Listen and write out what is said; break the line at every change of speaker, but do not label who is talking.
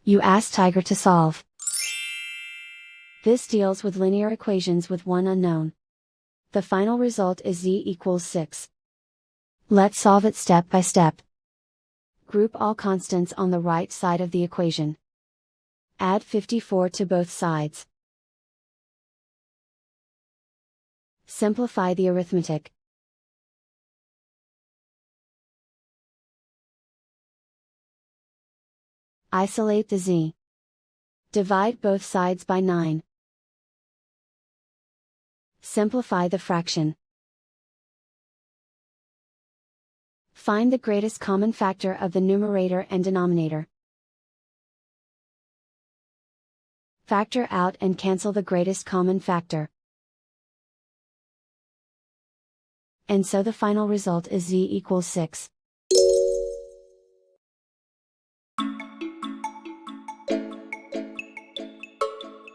You ask Tiger to solve. This deals with linear equations with one unknown. The final result is z equals 6. Let's solve it step by step. Group all constants on the right side of the equation. Add 54 to both sides. Simplify the arithmetic. Isolate the z. Divide both sides by 9. Simplify the fraction. Find the greatest common factor of the numerator and denominator. Factor out and cancel the greatest common factor. And so the final result is z equals 6.